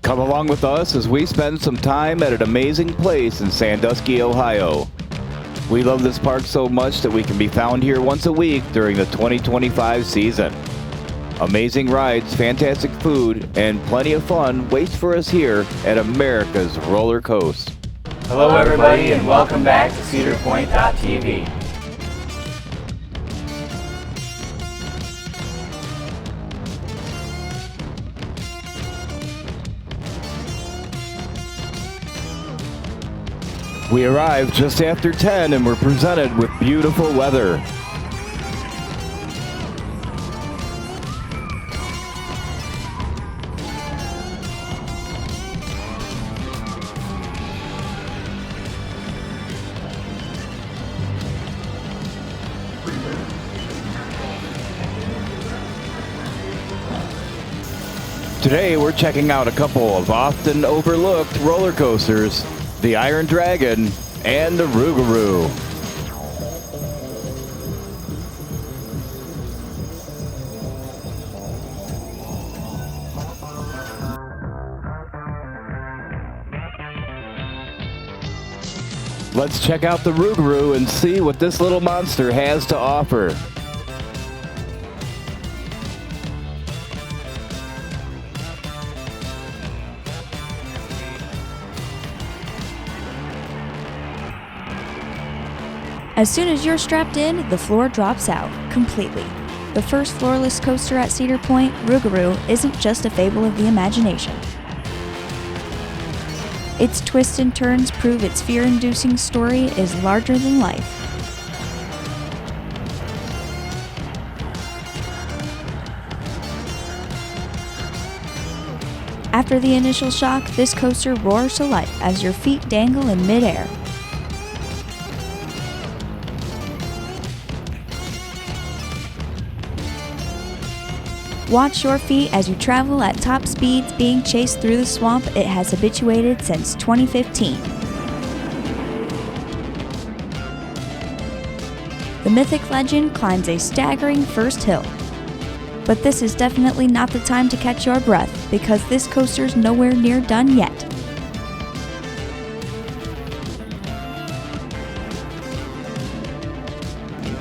Come along with us as we spend some time at an amazing place in Sandusky, Ohio. We love this park so much that we can be found here once a week during the 2025 season. Amazing rides, fantastic food, and plenty of fun waits for us here at America's Roller Coast. Hello everybody and welcome back to CedarPointDotTV. We arrived just after 10 and were presented with beautiful weather. Today we're checking out a couple of often overlooked roller coasters, the Iron Dragon and the Rougarou. Let's check out the Rougarou and see what this little monster has to offer. As soon as you're strapped in, the floor drops out completely. The first floorless coaster at Cedar Point, Rougarou, isn't just a fable of the imagination. Its twists and turns prove its fear-inducing story is larger than life. After the initial shock, this coaster roars to life as your feet dangle in midair. Watch your feet as you travel at top speeds, being chased through the swamp it has habituated since 2015. The mythic legend climbs a staggering first hill. But this is definitely not the time to catch your breath, because this coaster's nowhere near done yet.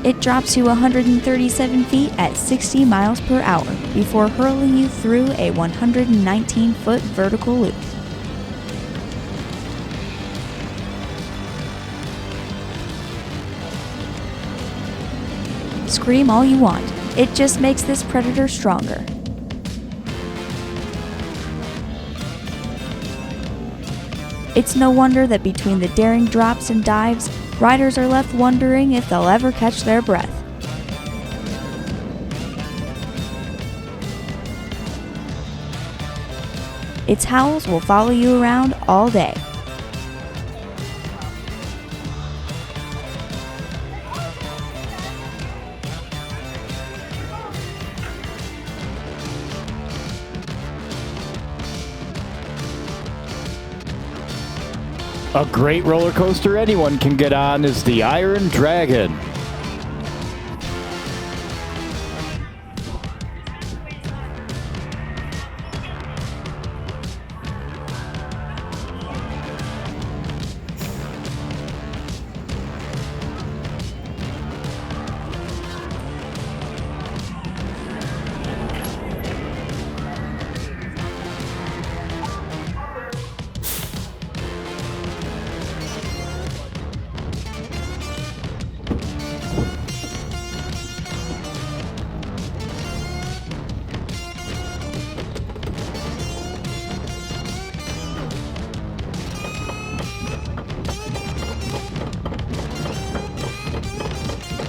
It drops you 137 feet at 60 miles per hour before hurling you through a 119-foot vertical loop. Scream all you want, it just makes this predator stronger. It's no wonder that between the daring drops and dives, riders are left wondering if they'll ever catch their breath. Its howls will follow you around all day. A great roller coaster anyone can get on is the Iron Dragon.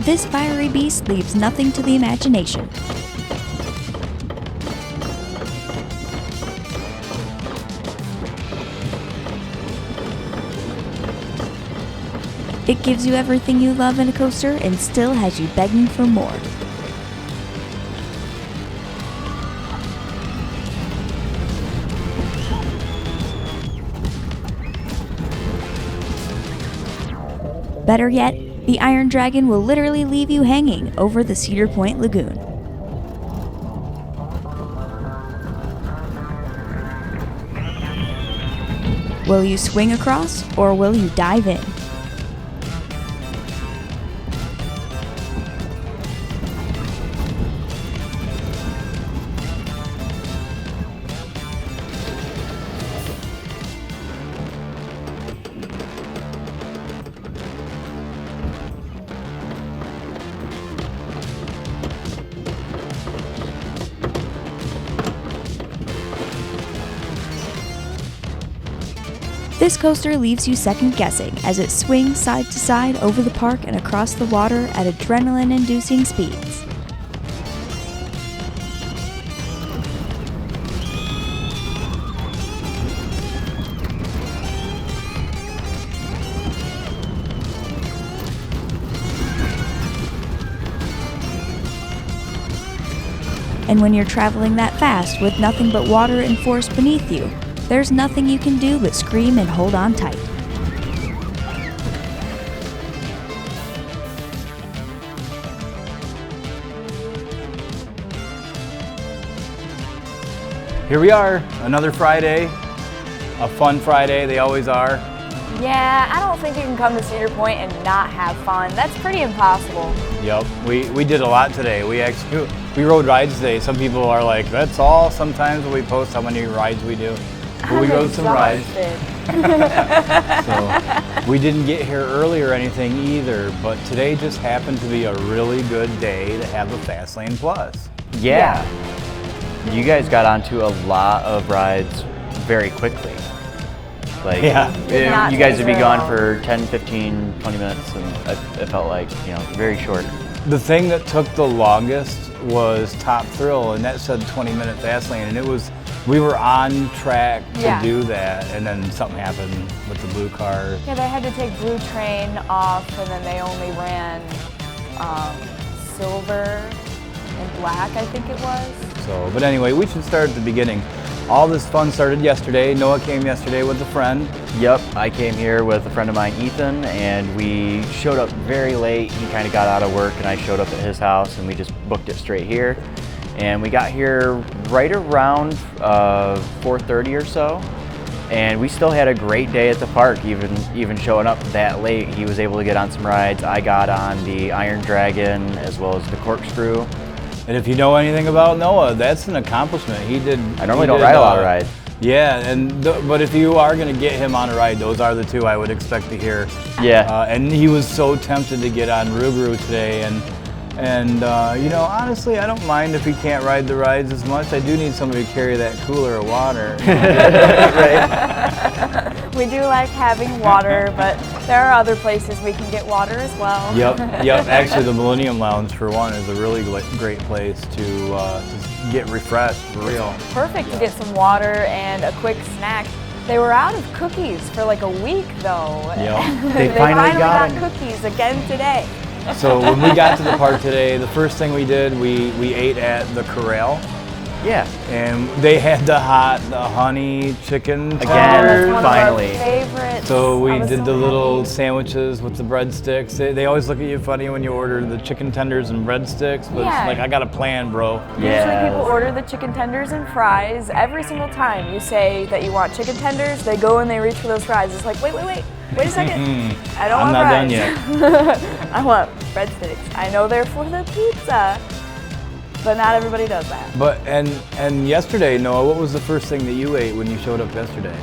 This fiery beast leaves nothing to the imagination. It gives you everything you love in a coaster and still has you begging for more. Better yet, the Iron Dragon will literally leave you hanging over the Cedar Point Lagoon. Will you swing across or will you dive in? This coaster leaves you second guessing as it swings side to side over the park and across the water at adrenaline-inducing speeds. And when you're traveling that fast with nothing but water and force beneath you, there's nothing you can do but scream and hold on tight. Here we are, another Friday, a fun Friday, they always are. Yeah, I don't think you can come to Cedar Point and not have fun. That's pretty impossible. Yep, we did a lot today. We rode rides today. Some people are like, that's all. Sometimes when we post how many rides we do. But we rode some rides. So we didn't get here early or anything either, but today just happened to be a really good day to have a Fast Lane Plus. Yeah. You guys got onto a lot of rides very quickly. Like, you guys would be gone for 10, 15, 20 minutes, and it felt like, very short. The thing that took the longest was Top Thrill, and that said 20-minute fast lane, and we were on track to do that, and then something happened with the blue car. Yeah, they had to take Blue Train off, and then they only ran Silver and Black, I think it was. So, but anyway, we should start at the beginning. All this fun started yesterday. Noah came yesterday with a friend. Yep, I came here with a friend of mine, Ethan, and we showed up very late. He kind of got out of work, and I showed up at his house, and we just booked it straight here. And we got here right around 4:30 or so, and we still had a great day at the park, even showing up that late. He was able to get on some rides. I got on the Iron Dragon as well as the Corkscrew. And if you know anything about Noah, that's an accomplishment. I normally don't ride a lot of rides. Yeah, but if you are going to get him on a ride, those are the two I would expect to hear. Yeah. And he was so tempted to get on Rougarou today, and honestly, I don't mind if he can't ride the rides as much. I do need somebody to carry that cooler of water. Right. We do like having water, but there are other places we can get water as well. Yep. Actually, the Millennium Lounge, for one, is a really great place to get refreshed, for real. Perfect to get some water and a quick snack. They were out of cookies for like a week, though. Yep. They finally got cookies again today. So when we got to the park today, the first thing we did, we ate at the Corral. Yeah. And they had the honey chicken Again, tenders. finally. Favorites. So we did the little sandwiches with the breadsticks. They always look at you funny when you order the chicken tenders and breadsticks, but it's like, I got a plan, bro. Usually people order the chicken tenders and fries. Every single time you say that you want chicken tenders, they go and they reach for those fries. It's like, wait a second. I don't want fries. I'm not done yet. I want breadsticks. I know they're for the pizza, but not everybody does that. But and yesterday, Noah, what was the first thing that you ate when you showed up yesterday?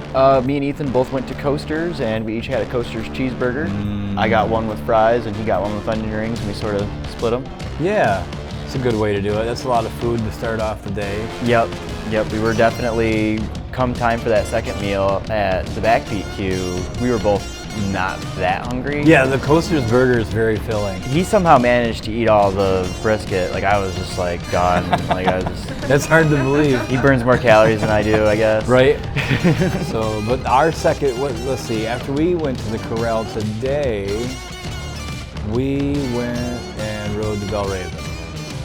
Me and Ethan both went to Coasters, and we each had a Coasters cheeseburger. I got one with fries, and he got one with onion rings, and we sort of split them. Yeah, it's a good way to do it. That's a lot of food to start off the day. Yep. We were definitely, come time for that second meal at the backbeat queue, we were both not that hungry. Yeah, the Coasters burger is very filling. He somehow managed to eat all the brisket. Like, I was just like gone. That's hard to believe. He burns more calories than I do, I guess. Right. So, but our second, let's see, after we went to the Corral today, we went and rode the Bell Raven.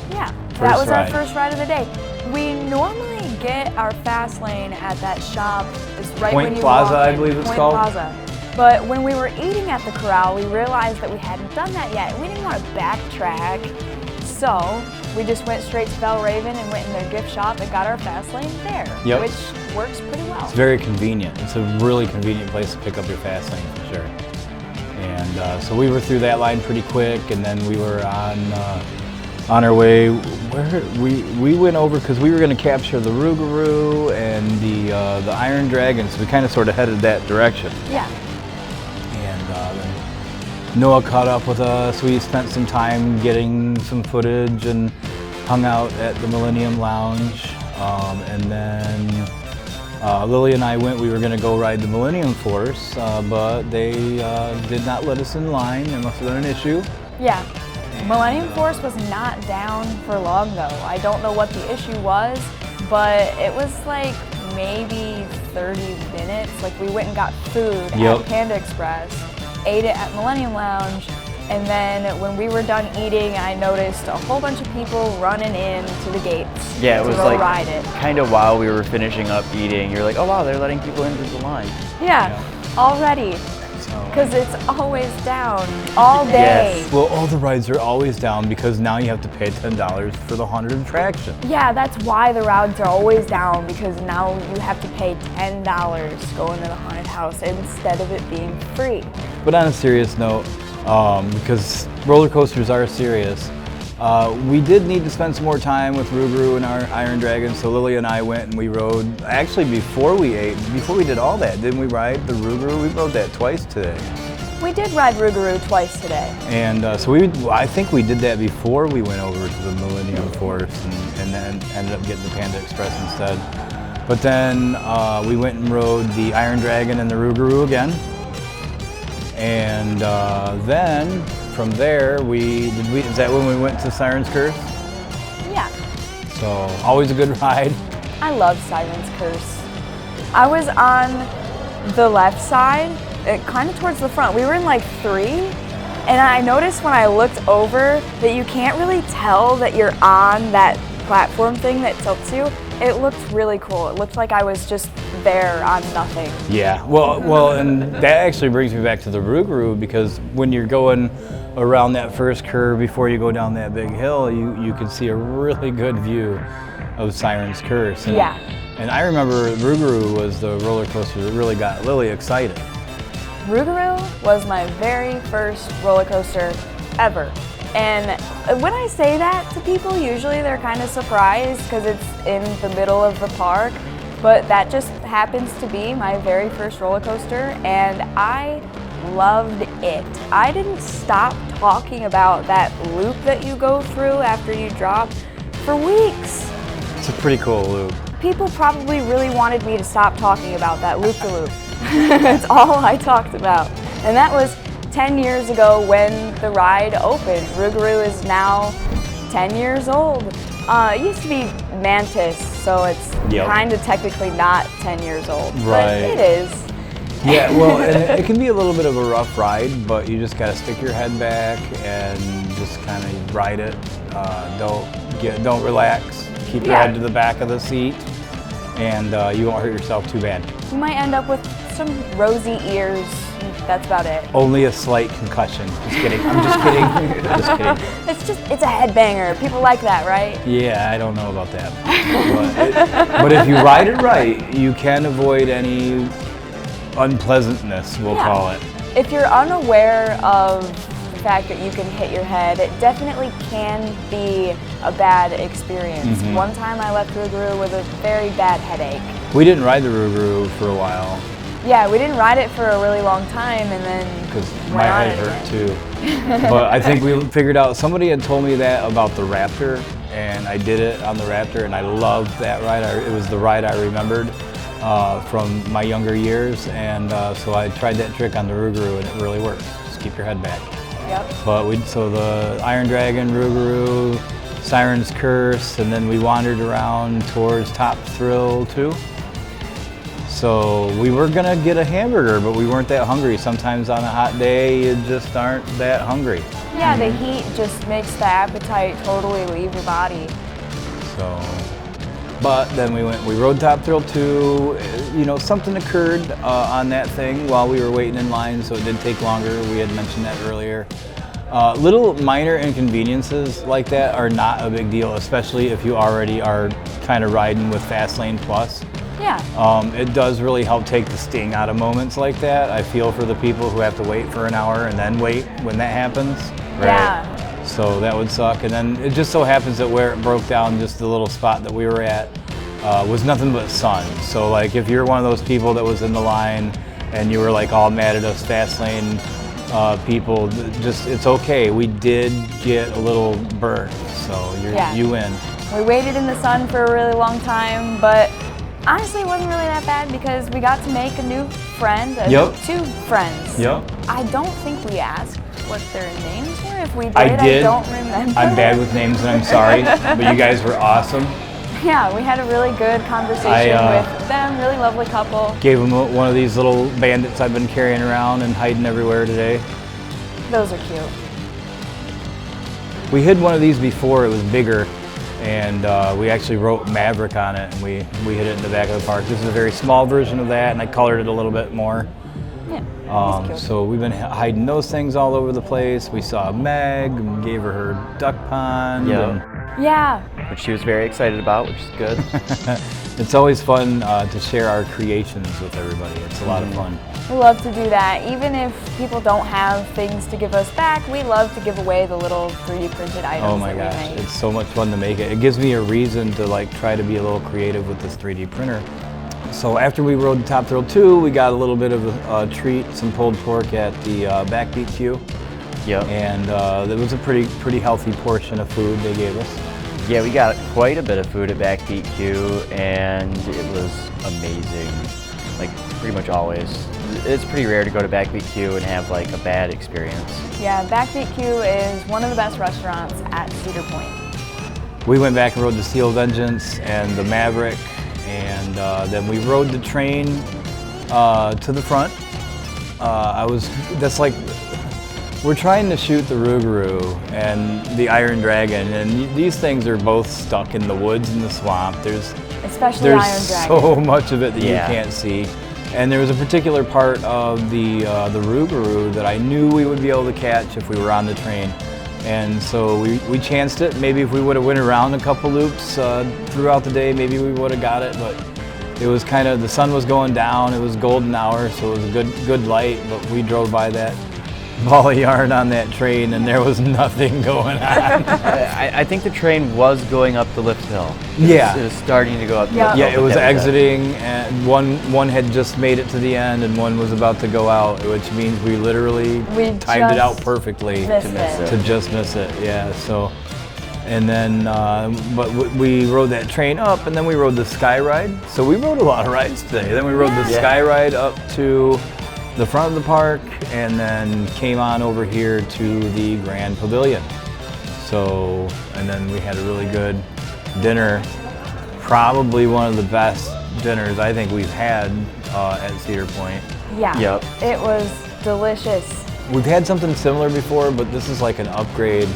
Yeah, that was our ride. first ride of the day. We normally get our fast lane at that shop. It's right Point when you Plaza, walk in. I believe it's Point called. Plaza. But when we were eating at the Corral, we realized that we hadn't done that yet. We didn't want to backtrack. So we just went straight to Raven and went in their gift shop and got our fast lane there, Yep. which works pretty well. It's very convenient. It's a really convenient place to pick up your fast lane for sure. And so we were through that line pretty quick, and then we were on our way. Where we went over because we were going to capture the Rougarou and the Iron Dragon, so we kind of sort of headed that direction. Yeah. And then Noah caught up with us. We spent some time getting some footage and hung out at the Millennium Lounge. And then Lily and I we were going to go ride the Millennium Force, but they did not let us in line. There must have been an issue. Yeah. Millennium Force was not down for long though. I don't know what the issue was, but it was like maybe 30 minutes. Like we went and got food at Panda Express, ate it at Millennium Lounge, and then when we were done eating, I noticed a whole bunch of people running in to the gates. Yeah, it was like ride it. kind of while we were finishing up eating, you're like, oh wow, they're letting people into the line. Yeah, already. Because it's always down all day. Yes. Well, all the rides are always down because now you have to pay $10 for the haunted attraction. Yeah, that's why the rides are always down, because now you have to pay $10 to go into the haunted house instead of it being free. But on a serious note, because roller coasters are serious, we did need to spend some more time with Rougarou and our Iron Dragon, so Lily and I went and we rode, actually before we did all that, didn't we ride the Rougarou? We rode that twice today. We did ride Rougarou twice today. And so I think we did that before we went over to the Millennium Force and then ended up getting the Panda Express instead. But then we went and rode the Iron Dragon and the Rougarou again. And then from there, is that when we went to Siren's Curse? Yeah. So, always a good ride. I love Siren's Curse. I was on the left side, kind of towards the front. We were in like 3, and I noticed when I looked over that you can't really tell that you're on that platform thing that tilts you. It looked really cool. It looked like I was just there on nothing. Yeah, well, and that actually brings me back to the Rougarou, because when you're going around that first curve before you go down that big hill, you can see a really good view of Siren's Curse. And, yeah. And I remember Rougarou was the roller coaster that really got Lily excited. Rougarou was my very first roller coaster ever. And when I say that to people, usually they're kind of surprised because it's in the middle of the park. But that just happens to be my very first roller coaster, and I loved it. I didn't stop talking about that loop that you go through after you drop for weeks. It's a pretty cool loop. People probably really wanted me to stop talking about that loop-de-loop. That's all I talked about. And that was 10 years ago when the ride opened. Rougarou is now 10 years old. It used to be Mantis, so it's kind of technically not 10 years old, right. But it is. Yeah, well, and it can be a little bit of a rough ride, but you just gotta stick your head back and just kind of ride it. Don't relax. Keep your head to the back of the seat, and you won't hurt yourself too bad. You might end up with some rosy ears. That's about it. Only a slight concussion. Just kidding. I'm just kidding. Just kidding. It's a headbanger. People like that, right? Yeah, I don't know about that. But if you ride it right, you can avoid any unpleasantness, we'll call it. If you're unaware of the fact that you can hit your head, it definitely can be a bad experience. Mm-hmm. One time I left Rougarou with a very bad headache. We didn't ride the Rougarou for a while. Yeah, we didn't ride it for a really long time, and then because my head hurt too. But I think we figured out, somebody had told me that about the Raptor, and I did it on the Raptor, and I loved that ride. It was the ride I remembered from my younger years, and so I tried that trick on the Rougarou, and it really works. Just keep your head back. Yep. But so the Iron Dragon, Rougarou, Siren's Curse, and then we wandered around towards Top Thrill too. So we were gonna get a hamburger, but we weren't that hungry. Sometimes on a hot day, you just aren't that hungry. Yeah, the heat just makes the appetite totally leave your body. So, but then we rode Top Thrill 2. You know, something occurred on that thing while we were waiting in line, so it did take longer. We had mentioned that earlier. Little minor inconveniences like that are not a big deal, especially if you already are kind of riding with Fastlane Plus. Yeah. It does really help take the sting out of moments like that. I feel for the people who have to wait for an hour and then wait when that happens. Yeah. So that would suck. And then it just so happens that where it broke down, just the little spot that we were at, was nothing but sun. So like if you're one of those people that was in the line and you were like all mad at us Fastlane people, just it's okay. We did get a little burnt, so you win. We waited in the sun for a really long time, but honestly it wasn't really that bad because we got to make a new friend, two friends. Yep. I don't think we asked what their names were. If we did, I don't remember. I'm bad with names and I'm sorry, but you guys were awesome. Yeah, we had a really good conversation with them, really lovely couple. Gave them one of these little bandits I've been carrying around and hiding everywhere today. Those are cute. We hid one of these before, it was bigger, and we actually wrote Maverick on it, and we hid it in the back of the park. This is a very small version of that, and I colored it a little bit more. Yeah, he's cute. So we've been hiding those things all over the place. We saw Meg, and gave her duck pond. Yeah. Which she was very excited about, which is good. It's always fun to share our creations with everybody. It's a lot of fun. We love to do that. Even if people don't have things to give us back, we love to give away the little 3D printed items. Oh my gosh, it's so much fun to make it. It gives me a reason to like try to be a little creative with this 3D printer. So after we rode Top Thrill 2, we got a little bit of a treat, some pulled pork at the Backbeat Queue. Yep. And it was a pretty healthy portion of food they gave us. Yeah, we got quite a bit of food at Backbeat Q, and it was amazing. Like pretty much always. It's pretty rare to go to Backbeat Q and have like a bad experience. Yeah, Backbeat Q is one of the best restaurants at Cedar Point. We went back and rode the Steel Vengeance and the Maverick, and then we rode the train to the front. We're trying to shoot the Rougarou and the Iron Dragon, and these things are both stuck in the woods and the swamp. Especially Iron Dragon. There's so much of it that you can't see. And there was a particular part of the Rougarou that I knew we would be able to catch if we were on the train. And so we chanced it. Maybe if we would have went around a couple loops throughout the day, maybe we would have got it. But it was kind of, the sun was going down. It was golden hour, so it was a good light. But we drove by that ball of yarn on that train, and there was nothing going on. I think the train was going up the lift hill. Yeah. It was starting to go up the lift hill. Yeah, it was exiting, and one had just made it to the end, and one was about to go out, which means we literally timed it out perfectly to just miss it. Yeah, so, and then, but we rode that train up, and then we rode the Sky Ride. So we rode a lot of rides today. Then we rode the Sky Ride up to the front of the park, and then came on over here to the Grand Pavilion. So, and then we had a really good dinner, probably one of the best dinners I think we've had at Cedar Point. Yeah, yep. It was delicious. We've had something similar before, but this is like an upgrade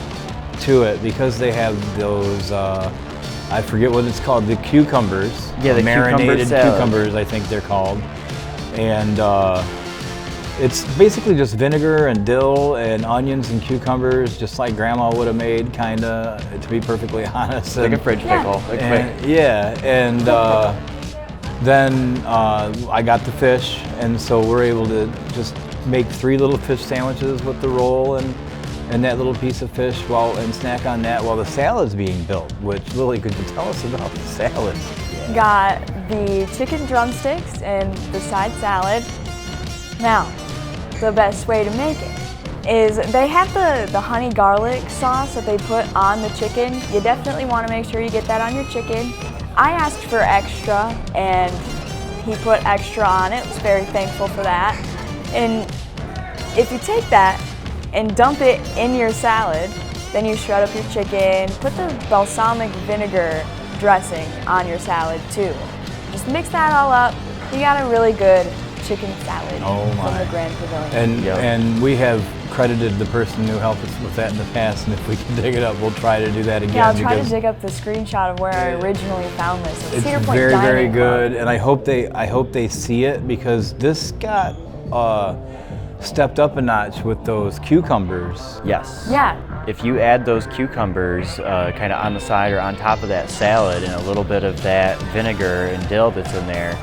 to it because they have those, I forget what it's called, the cucumbers. Yeah, the marinated cucumbers, I think they're called. And it's basically just vinegar and dill and onions and cucumbers, just like Grandma would have made, kind of, to be perfectly honest. Like a fridge pickle. And then I got the fish, and so we're able to just make 3 little fish sandwiches with the roll and that little piece of fish and snack on that while the salad's being built, which Lily, could you tell us about the salad? Got the chicken drumsticks and the side salad. Now, the best way to make it is they have the honey garlic sauce that they put on the chicken. You definitely want to make sure you get that on your chicken. I asked for extra, and he put extra on it. I was very thankful for that. And if you take that and dump it in your salad, then you shred up your chicken, put the balsamic vinegar dressing on your salad too. Just mix that all up. You got a really good chicken salad from the Grand Pavilion. And we have credited the person who helped us with that in the past, and if we can dig it up, we'll try to do that again. Yeah, I'll try to dig up the screenshot of where I originally found this. It's very good, and I hope they see it, because this got stepped up a notch with those cucumbers. Yes. Yeah. If you add those cucumbers kind of on the side or on top of that salad and a little bit of that vinegar and dill that's in there,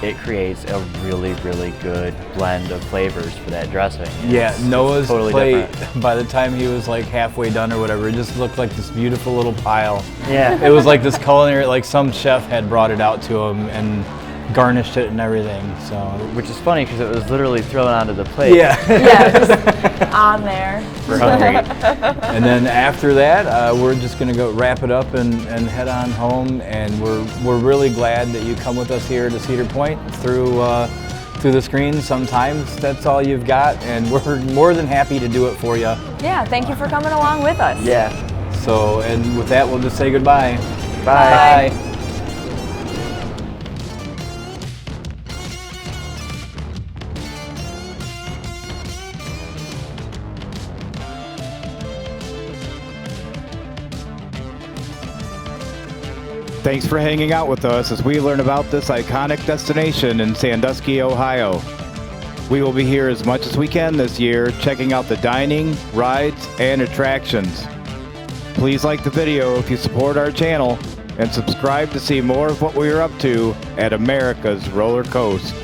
it creates a really, really good blend of flavors for that dressing. Yeah, Noah's totally plate, different. by the time he was like halfway done or whatever, it just looked like this beautiful little pile. Yeah. It was like this culinary, like some chef had brought it out to him and garnished it and everything, so. Which is funny because it was literally thrown onto the plate. Yeah. Yeah, just on there. We're hungry. And then after that, we're just gonna go wrap it up and head on home, and we're really glad that you come with us here to Cedar Point through the screen. Sometimes that's all you've got, and we're more than happy to do it for you. Yeah, thank you for coming along with us. Yeah. So, and with that, we'll just say goodbye. Bye. Bye. Thanks for hanging out with us as we learn about this iconic destination in Sandusky, Ohio. We will be here as much as we can this year, checking out the dining, rides, and attractions. Please like the video if you support our channel, and subscribe to see more of what we are up to at America's Roller Coast.